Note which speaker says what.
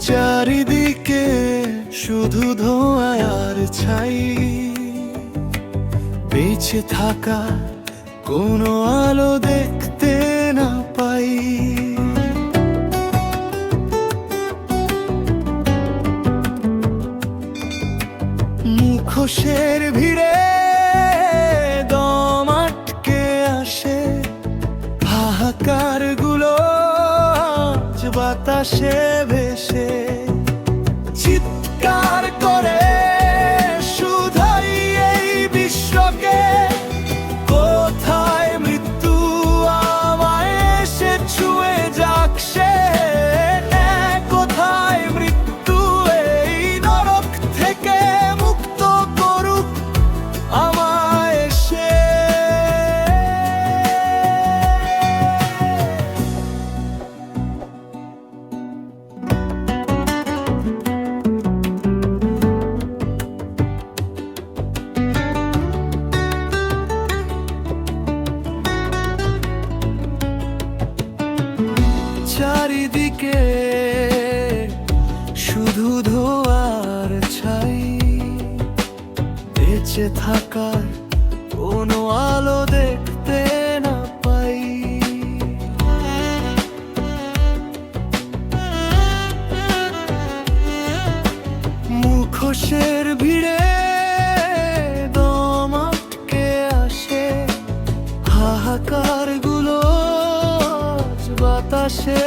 Speaker 1: চারিদিকে শুধু ধোঁয়া আর ছাই, বেঁচে থাকা কোনো আলো দেখতে না পাই। মুখোশের ভিড়ে দম আটকে আসে, হাহাকার গুলো আজ বাতাসে ভেসে চিৎকার করে শুধাই এই বিশ্বকে, কোথায় মৃত্যু আমায় এসে ছুঁয়ে যাক সে, কোথায় মৃত্যু এই নরক থেকে মুক্ত করুক আমায় এসে। চারিদিকে শুধু ধোঁয়ার ছাই, বেঁচে থাকার কোনো আলো দেখতে না পাই। মুখোশের ভিড়ে দম আটকে আসে, হাহাকার গুলো বাতাসে